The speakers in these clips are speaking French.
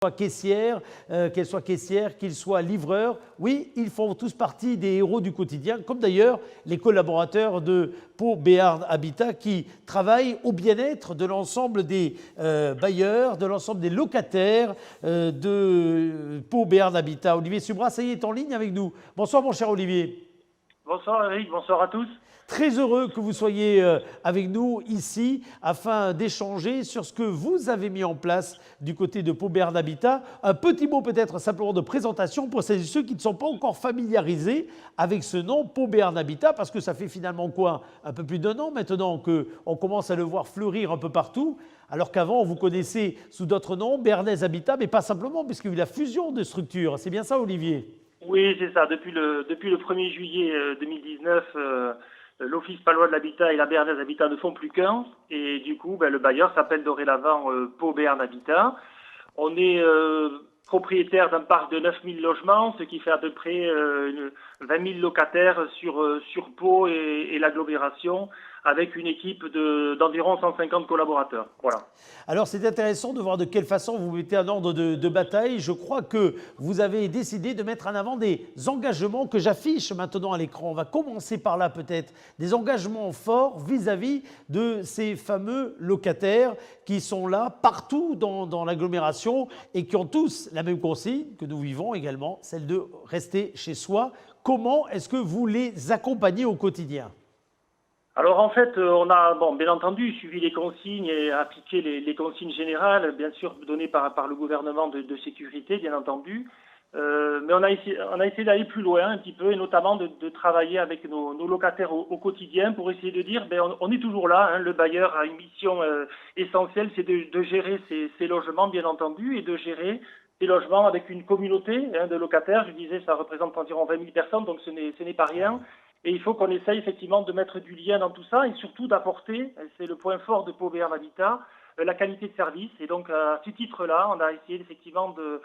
qu'elles soient caissières, qu'ils soient livreurs. Oui, ils font tous partie des héros du quotidien, comme d'ailleurs les collaborateurs de Pau Béarn Habitat qui travaillent au bien-être de l'ensemble des bailleurs, de l'ensemble des locataires de Pau Béarn Habitat. Olivier Subra, ça y est en ligne avec nous. Bonsoir mon cher Olivier. Bonsoir Eric, bonsoir à tous. Très heureux que vous soyez avec nous ici afin d'échanger sur ce que vous avez mis en place du côté de Pau Béarn Habitat. Un petit mot peut-être simplement de présentation pour celles et ceux qui ne sont pas encore familiarisés avec ce nom Pau Béarn Habitat, parce que ça fait finalement quoi, un peu plus d'un an maintenant qu'on commence à le voir fleurir un peu partout, alors qu'avant on vous connaissait sous d'autres noms, Béarnais Habitat, mais pas simplement puisqu'il y a eu la fusion de structures. C'est bien ça Olivier? Oui, c'est ça. Depuis le 1er juillet 2019, l'Office palois de l'habitat et la Béarnaise Habitat ne font plus qu'un. Et du coup, le bailleur s'appelle dorénavant Pau Béarn Habitat. On est propriétaire d'un parc de 9000 logements, ce qui fait à peu près 20 000 locataires sur Pau et l'agglomération, avec une équipe d'environ 150 collaborateurs. Voilà. Alors c'est intéressant de voir de quelle façon vous mettez un ordre de bataille. Je crois que vous avez décidé de mettre en avant des engagements que j'affiche maintenant à l'écran. On va commencer par là peut-être. Des engagements forts vis-à-vis de ces fameux locataires qui sont là partout dans l'agglomération et qui ont tous la même consigne que nous vivons également, celle de rester chez soi. Comment est-ce que vous les accompagnez au quotidien ? Alors en fait, on a bien entendu suivi les consignes et appliqué les consignes générales, bien sûr données par le gouvernement de sécurité, bien entendu. Mais on a essayé d'aller plus loin un petit peu et notamment de travailler avec nos locataires au quotidien pour essayer de dire, on est toujours là. Le bailleur a une mission essentielle, c'est de gérer ses logements, bien entendu, et de gérer ces logements avec une communauté de locataires. Je disais, ça représente environ 20 000 personnes, donc ce n'est pas rien. Et il faut qu'on essaye effectivement de mettre du lien dans tout ça et surtout d'apporter, c'est le point fort de Pau Béarn Habitat, la qualité de service. Et donc à ce titre-là, on a essayé effectivement de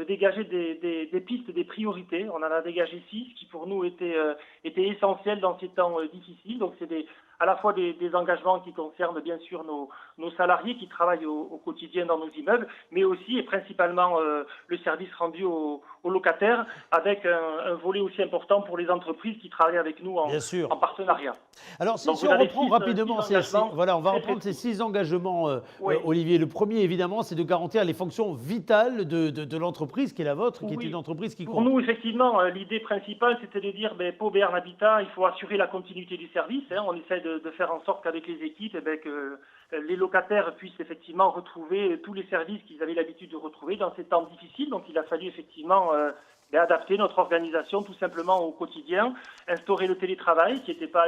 dégager des pistes, des priorités. On en a dégagé 6 qui pour nous étaient essentielles dans ces temps difficiles. Donc c'est à la fois des engagements qui concernent bien sûr nos salariés qui travaillent au quotidien dans nos immeubles, mais aussi et principalement le service rendu aux locataires, avec un volet aussi important pour les entreprises qui travaillent avec nous en partenariat. Alors si on reprend rapidement, on va reprendre ces 6 engagements, oui. Olivier. Le premier évidemment, c'est de garantir les fonctions vitales de l'entreprise qui est la vôtre, qui est une entreprise qui compte. Pour nous, effectivement, l'idée principale, c'était de dire, Pau Béarn Habitat, il faut assurer la continuité du service. On essaie de faire en sorte qu'avec les équipes, que les locataires puissent effectivement retrouver tous les services qu'ils avaient l'habitude de retrouver dans ces temps difficiles. Donc il a fallu effectivement adapter notre organisation tout simplement au quotidien, instaurer le télétravail qui n'était pas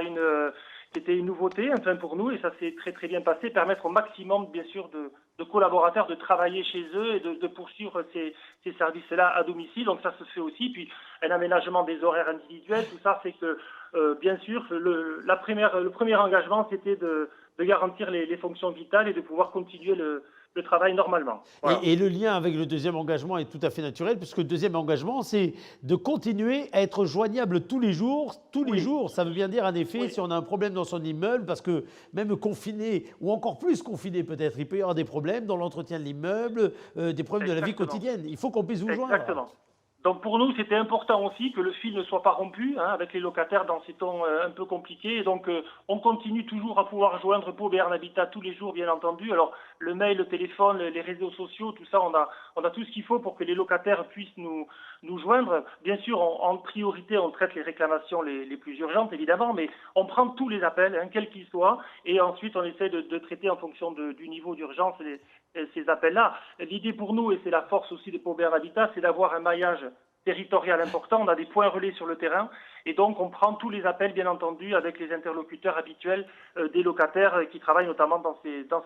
c'était une nouveauté pour nous et ça s'est très très bien passé, permettre au maximum bien sûr de collaborateurs de travailler chez eux et de poursuivre ces services-là à domicile. Donc ça se fait aussi. Puis un aménagement des horaires individuels, tout ça fait que bien sûr le premier engagement c'était de garantir les fonctions vitales et de pouvoir continuer le travail normalement. Voilà. Et le lien avec le deuxième engagement est tout à fait naturel, puisque le deuxième engagement, c'est de continuer à être joignable tous les jours. Tous les jours, ça veut bien dire en effet, si on a un problème dans son immeuble, parce que même confiné, ou encore plus confiné peut-être, il peut y avoir des problèmes dans l'entretien de l'immeuble, des problèmes de la vie quotidienne. Il faut qu'on puisse vous joindre. Exactement. Donc pour nous, c'était important aussi que le fil ne soit pas rompu avec les locataires dans ces temps un peu compliqués. Et donc on continue toujours à pouvoir joindre Pau Béarn Habitat tous les jours, bien entendu. Alors le mail, le téléphone, les réseaux sociaux, tout ça, on a tout ce qu'il faut pour que les locataires puissent nous joindre. Bien sûr, en priorité, on traite les réclamations les plus urgentes, évidemment, mais on prend tous les appels, quels qu'ils soient, et ensuite on essaie de traiter en fonction du niveau d'urgence ces appels-là. L'idée pour nous, et c'est la force aussi de Pau Béarn Habitat, c'est d'avoir un maillage territorial important. On a des points relais sur le terrain et donc on prend tous les appels, bien entendu, avec les interlocuteurs habituels des locataires qui travaillent notamment dans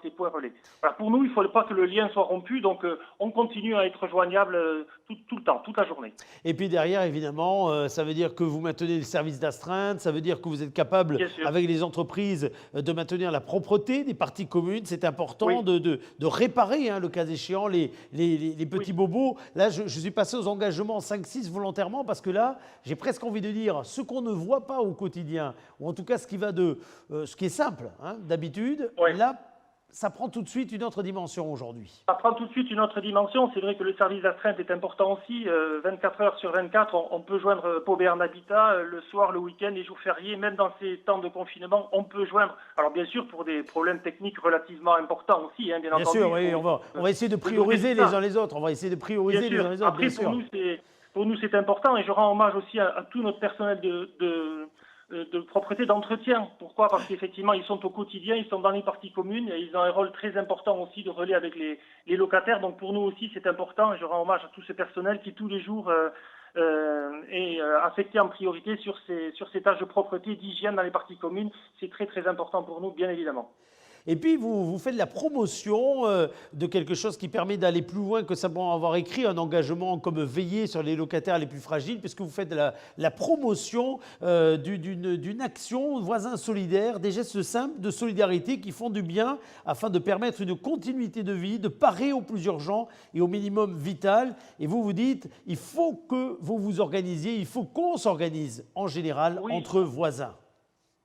ces points relais. Voilà, pour nous, il ne faut pas que le lien soit rompu, donc on continue à être joignable tout le temps, toute la journée. Et puis derrière, évidemment, ça veut dire que vous maintenez le service d'astreinte, ça veut dire que vous êtes capable, avec les entreprises, de maintenir la propreté des parties communes. C'est important de réparer, le cas échéant, les petits bobos. Là, je suis passé aux engagements 5-6 volontairement parce que là, j'ai presque envie de dire ce qu'on ne voit pas au quotidien, ou en tout cas ce qui est simple, d'habitude. Là, ça prend tout de suite une autre dimension aujourd'hui. Ça prend tout de suite une autre dimension. C'est vrai que le service d'astreinte est important aussi. 24 heures sur 24, on peut joindre Pau Béarn Habitat le soir, le week-end, les jours fériés, même dans ces temps de confinement, on peut joindre. Alors bien sûr, pour des problèmes techniques relativement importants aussi, hein, bien entendu. Bien sûr, oui, on va essayer de prioriser les uns les autres. On va essayer de prioriser les uns les autres, Après, bien sûr. Pour nous, c'est important et je rends hommage aussi à tout notre personnel de propreté, d'entretien. Pourquoi? Parce qu'effectivement, ils sont au quotidien, ils sont dans les parties communes et ils ont un rôle très important aussi de relais avec les locataires. Donc pour nous aussi, c'est important et je rends hommage à tout ce personnel qui tous les jours est affecté en priorité sur ces tâches de propreté, d'hygiène dans les parties communes. C'est très très important pour nous, bien évidemment. Et puis, vous faites la promotion de quelque chose qui permet d'aller plus loin que simplement avoir écrit un engagement comme veiller sur les locataires les plus fragiles, puisque vous faites la promotion d'une action voisin solidaire, des gestes simples de solidarité qui font du bien afin de permettre une continuité de vie, de parer au plus urgent et au minimum vital. Et vous vous dites, il faut que vous vous organisiez, il faut qu'on s'organise en général entre voisins.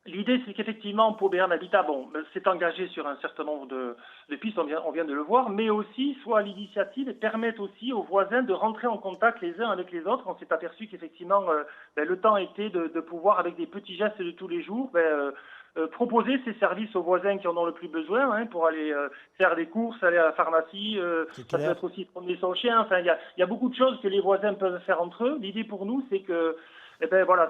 L'idée, c'est qu'effectivement, Pau Béarn Habitat, s'est engagé sur un certain nombre de pistes, on vient de le voir, mais aussi soit à l'initiative et permettre aussi aux voisins de rentrer en contact les uns avec les autres. On s'est aperçu qu'effectivement, le temps était de pouvoir, avec des petits gestes de tous les jours, proposer ces services aux voisins qui en ont le plus besoin, hein, pour aller faire des courses, aller à la pharmacie, ça peut être aussi promener son chien. Enfin, il y a beaucoup de choses que les voisins peuvent faire entre eux. L'idée pour nous, c'est que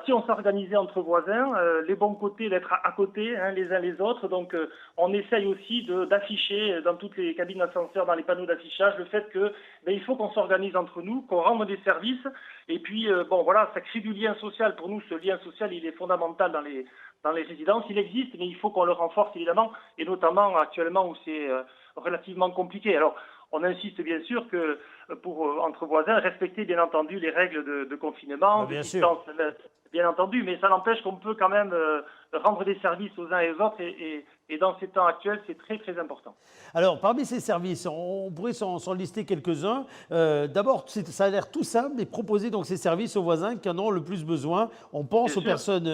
si on s'organisait entre voisins, les bons côtés d'être à côté, hein, les uns les autres. Donc, on essaye aussi d'afficher dans toutes les cabines d'ascenseur, dans les panneaux d'affichage, le fait que il faut qu'on s'organise entre nous, qu'on rende des services. Et puis, ça crée du lien social. Pour nous, ce lien social, il est fondamental dans les résidences. Il existe, mais il faut qu'on le renforce, évidemment, et notamment actuellement où c'est relativement compliqué. Alors, on insiste bien sûr que entre voisins, respecter bien entendu les règles de confinement, de distance, bien entendu, mais ça n'empêche qu'on peut quand même rendre des services aux uns et aux autres et dans ces temps actuels, c'est très très important. Alors, parmi ces services, on pourrait s'en lister quelques-uns. D'abord, ça a l'air tout simple, mais proposer donc ces services aux voisins qui en ont le plus besoin. On pense aux personnes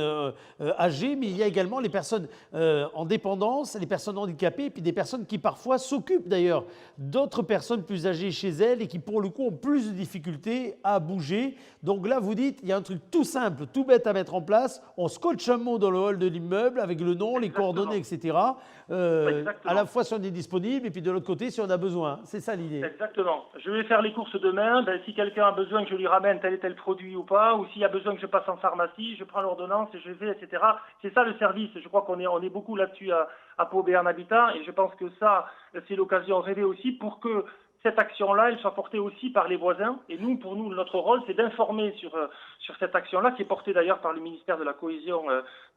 âgées, mais il y a également les personnes en dépendance, les personnes handicapées, et puis des personnes qui parfois s'occupent d'ailleurs d'autres personnes plus âgées chez elles et qui pour le coup ont plus de difficultés à bouger. Donc là, vous dites, il y a un truc tout simple, tout bête à mettre en place. On scotche un mot dans le hall de l'immeuble avec le nom, les coordonnées, etc. À la fois si on est disponible et puis de l'autre côté si on a besoin. C'est ça l'idée. Exactement. Je vais faire les courses demain. Si quelqu'un a besoin que je lui ramène tel et tel produit ou pas, ou s'il y a besoin que je passe en pharmacie, je prends l'ordonnance et je vais, etc. C'est ça le service. Je crois qu'on est beaucoup là-dessus à Pau Béarn Habitat et je pense que ça, c'est l'occasion rêvée aussi pour que cette action-là, elle soit portée aussi par les voisins. Et nous, pour nous, notre rôle, c'est d'informer sur cette action-là, qui est portée d'ailleurs par le ministère de la Cohésion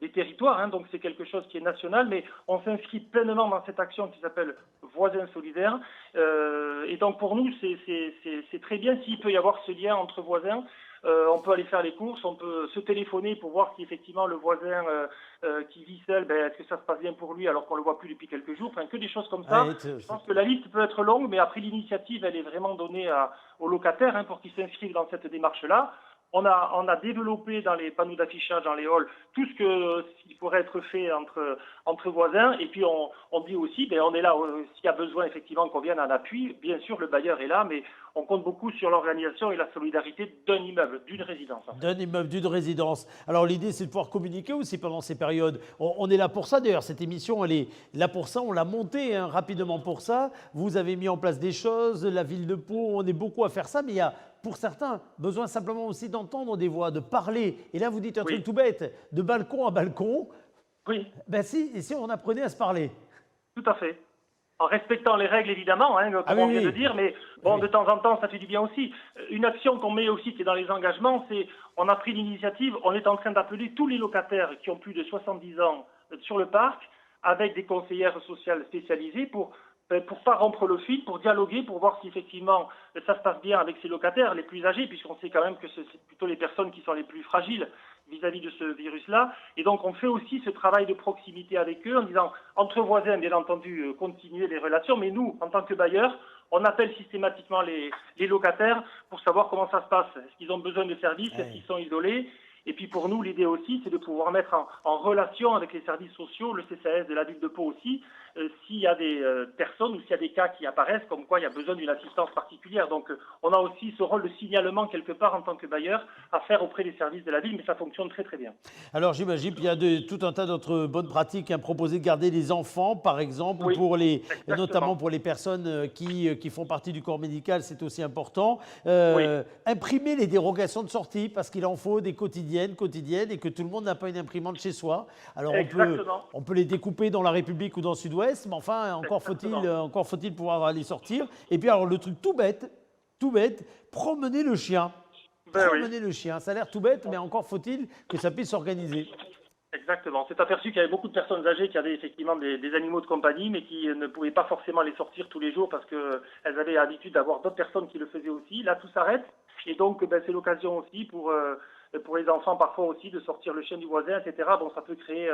des Territoires. Hein, donc c'est quelque chose qui est national, mais on s'inscrit pleinement dans cette action qui s'appelle Voisins solidaires. Et donc pour nous, c'est très bien s'il peut y avoir ce lien entre voisins. On peut aller faire les courses, on peut se téléphoner pour voir si effectivement le voisin qui vit seul, est-ce que ça se passe bien pour lui alors qu'on le voit plus depuis quelques jours. Enfin, que des choses comme ça. Je pense que la liste peut être longue, mais après l'initiative, elle est vraiment donnée aux locataires, hein, pour qu'ils s'inscrivent dans cette démarche-là. On a développé dans les panneaux d'affichage, dans les halls, tout ce qui pourrait être fait entre voisins. Et puis on dit aussi, on est là s'il y a besoin effectivement qu'on vienne en appui. Bien sûr, le bailleur est là, mais on compte beaucoup sur l'organisation et la solidarité d'un immeuble, d'une résidence. D'un immeuble, d'une résidence. Alors l'idée, c'est de pouvoir communiquer aussi pendant ces périodes. On est là pour ça d'ailleurs. Cette émission, elle est là pour ça. On l'a montée rapidement pour ça. Vous avez mis en place des choses. La ville de Pau, on est beaucoup à faire ça, mais il y a pour certains, besoin simplement aussi d'entendre des voix, de parler. Et là, vous dites un truc tout bête, de balcon à balcon. Oui. Si on apprenait à se parler. Tout à fait. En respectant les règles, évidemment, hein, comme on vient de dire, mais de temps en temps, ça fait du bien aussi. Une action qu'on met aussi, qui est dans les engagements, c'est, on a pris l'initiative, on est en train d'appeler tous les locataires qui ont plus de 70 ans sur le parc, avec des conseillères sociales spécialisées pour pas rompre le fil, pour dialoguer, pour voir si effectivement ça se passe bien avec ces locataires les plus âgés, puisqu'on sait quand même que c'est plutôt les personnes qui sont les plus fragiles vis-à-vis de ce virus-là. Et donc on fait aussi ce travail de proximité avec eux en disant, entre voisins, bien entendu, continuer les relations, mais nous, en tant que bailleurs, on appelle systématiquement les locataires pour savoir comment ça se passe. Est-ce qu'ils ont besoin de services? Est-ce qu'ils sont isolés? Et puis pour nous, l'idée aussi, c'est de pouvoir mettre en relation avec les services sociaux, le CCAS de la ville de Pau aussi, s'il y a des personnes ou s'il y a des cas qui apparaissent comme quoi il y a besoin d'une assistance particulière. Donc on a aussi ce rôle de signalement quelque part en tant que bailleur à faire auprès des services de la ville, mais ça fonctionne très très bien. Alors j'imagine qu'il y a tout un tas d'autres bonnes pratiques, proposer de garder les enfants par exemple, Oui, notamment exactement. pour les personnes qui font partie du corps médical, c'est aussi important. Oui, Imprimer les dérogations de sortie parce qu'il en faut des quotidiennes et que tout le monde n'a pas une imprimante chez soi. Alors exactement. on peut les découper dans la République ou dans Sud-Ouest, mais enfin Exactement. encore faut-il pouvoir les sortir. Et puis alors le truc tout bête, promener le chien. Ben oui. Promener le chien, ça a l'air tout bête, mais encore faut-il que ça puisse s'organiser. Exactement. On s'est aperçu qu'il y avait beaucoup de personnes âgées qui avaient effectivement des animaux de compagnie, mais qui ne pouvaient pas forcément les sortir tous les jours parce qu'elles avaient l'habitude d'avoir d'autres personnes qui le faisaient aussi. Là, tout s'arrête. Et donc, c'est l'occasion aussi pour les enfants parfois aussi de sortir le chien du voisin, etc. Bon, ça peut créer,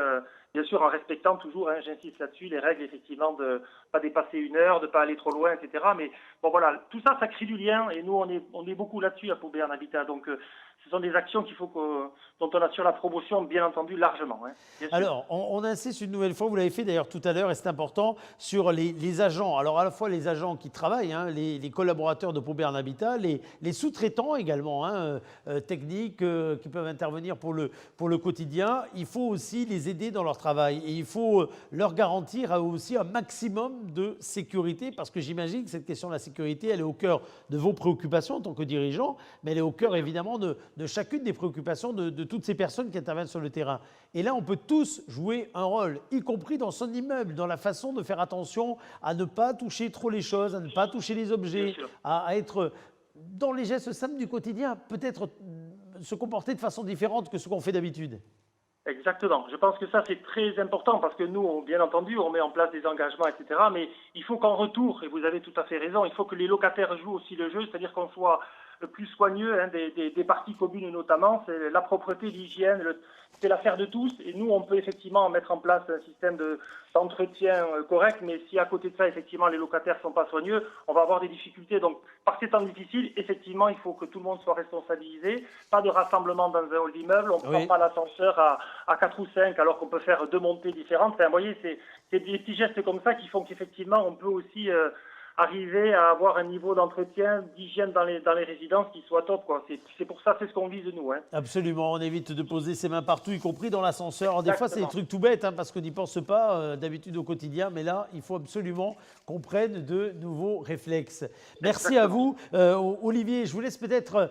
bien sûr, en respectant toujours, j'insiste là-dessus, les règles, effectivement, de pas dépasser 1 heure, de pas aller trop loin, etc. Mais bon, voilà, tout ça, ça crée du lien. Et nous, on est beaucoup là-dessus à Pau Béarn Habitat. Donc, ce sont des actions dont on assure la promotion, bien entendu, largement. Bien sûr. Alors, on insiste une nouvelle fois, vous l'avez fait d'ailleurs tout à l'heure, et c'est important, sur les agents. Alors, à la fois les agents qui travaillent, les collaborateurs de Pau Béarn Habitat, les sous-traitants également, techniques, qui peuvent intervenir pour le quotidien. Il faut aussi les aider dans leur travail et il faut leur garantir aussi un maximum de sécurité, parce que j'imagine que cette question de la sécurité, elle est au cœur de vos préoccupations en tant que dirigeant, mais elle est au cœur évidemment de chacune des préoccupations de toutes ces personnes qui interviennent sur le terrain. Et là, on peut tous jouer un rôle, y compris dans son immeuble, dans la façon de faire attention à ne pas toucher trop les choses, à ne pas toucher les objets, à être dans les gestes simples du quotidien, peut-être se comporter de façon différente que ce qu'on fait d'habitude. Exactement. Je pense que ça, c'est très important parce que nous, bien entendu, on met en place des engagements, etc. Mais il faut qu'en retour, et vous avez tout à fait raison, il faut que les locataires jouent aussi le jeu, c'est-à-dire qu'on soit plus soigneux des parties communes notamment. C'est la propreté, l'hygiène, c'est l'affaire de tous. Et nous, on peut effectivement mettre en place un système d'entretien correct, mais si à côté de ça, effectivement, les locataires ne sont pas soigneux, on va avoir des difficultés. Donc, par ces temps difficiles, effectivement, il faut que tout le monde soit responsabilisé. Pas de rassemblement dans un hall d'immeuble, on ne prend pas l'ascenseur à 4 ou 5 alors qu'on peut faire 2 montées différentes. Enfin, vous voyez, c'est des petits gestes comme ça qui font qu'effectivement, on peut aussi arriver à avoir un niveau d'entretien, d'hygiène dans les résidences qui soit top, quoi. C'est pour ça, c'est ce qu'on vise nous. Absolument, on évite de poser ses mains partout, y compris dans l'ascenseur. Alors, des fois, c'est des trucs tout bêtes, parce qu'on n'y pense pas d'habitude au quotidien, mais là, il faut absolument qu'on prenne de nouveaux réflexes. Merci à vous. Olivier, je vous laisse peut-être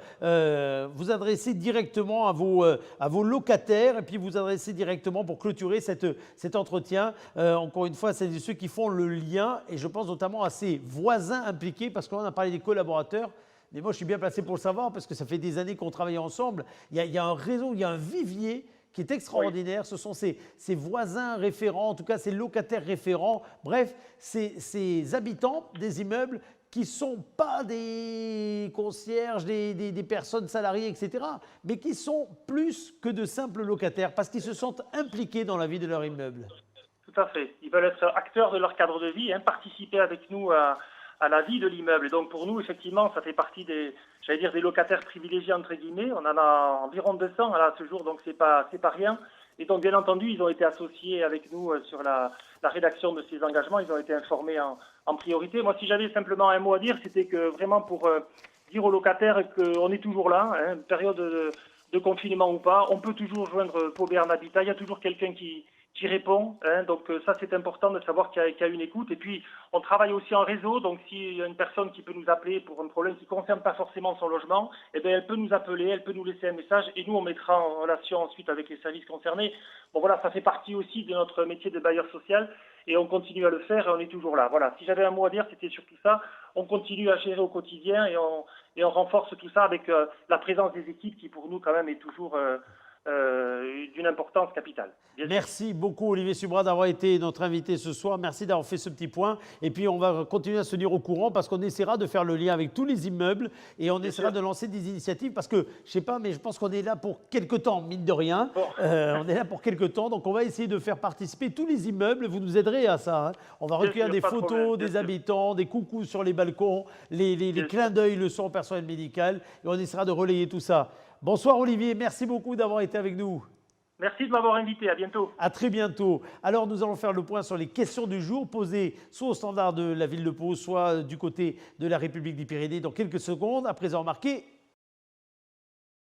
vous adresser directement à vos locataires et puis vous adresser directement pour clôturer cet entretien. Encore une fois, c'est ceux qui font le lien et je pense notamment à ces voisins impliqués, parce qu'on a parlé des collaborateurs, mais moi je suis bien placé pour le savoir parce que ça fait des années qu'on travaille ensemble. Il y a un réseau, il y a un vivier qui est extraordinaire. Oui. Ce sont ces voisins référents, en tout cas ces locataires référents, bref, ces habitants des immeubles qui ne sont pas des concierges, des personnes salariées, etc., mais qui sont plus que de simples locataires parce qu'ils se sentent impliqués dans la vie de leur immeuble. Tout à fait. Ils veulent être acteurs de leur cadre de vie, participer avec nous à la vie de l'immeuble. Et donc pour nous, effectivement, ça fait partie des locataires privilégiés, entre guillemets. On en a environ 200 à ce jour, donc c'est pas rien. Et donc bien entendu, ils ont été associés avec nous sur la rédaction de ces engagements. Ils ont été informés en priorité. Moi, si j'avais simplement un mot à dire, c'était que vraiment pour dire aux locataires qu'on est toujours là, période de confinement ou pas, on peut toujours joindre Pau Béarn Habitat. Il y a toujours quelqu'un qui répond. Donc ça, c'est important de savoir qu'il y a une écoute. Et puis, on travaille aussi en réseau. Donc, s'il y a une personne qui peut nous appeler pour un problème qui ne concerne pas forcément son logement, eh bien, elle peut nous appeler, elle peut nous laisser un message et nous, on mettra en relation ensuite avec les services concernés. Bon, voilà, ça fait partie aussi de notre métier de bailleur social et on continue à le faire et on est toujours là. Voilà, si j'avais un mot à dire, c'était surtout ça. On continue à gérer au quotidien et on renforce tout ça avec la présence des équipes qui, pour nous, quand même, est toujours d'une importance capitale. Merci beaucoup Olivier Subra d'avoir été notre invité ce soir. Merci d'avoir fait ce petit point. Et puis on va continuer à se tenir au courant parce qu'on essaiera de faire le lien avec tous les immeubles et on essaiera de lancer des initiatives parce que, je ne sais pas, mais je pense qu'on est là pour quelque temps, mine de rien. Bon. On est là pour quelque temps, donc on va essayer de faire participer tous les immeubles. Vous nous aiderez à ça. On va recueillir des photos des habitants, des coucous sur les balcons, les clins d'œil, le son personnel médical et on essaiera de relayer tout ça. Bonsoir Olivier, merci beaucoup d'avoir été avec nous. Merci de m'avoir invité. À bientôt. À très bientôt. Alors, nous allons faire le point sur les questions du jour posées soit au standard de la ville de Pau, soit du côté de la République des Pyrénées dans quelques secondes. À présent, marqué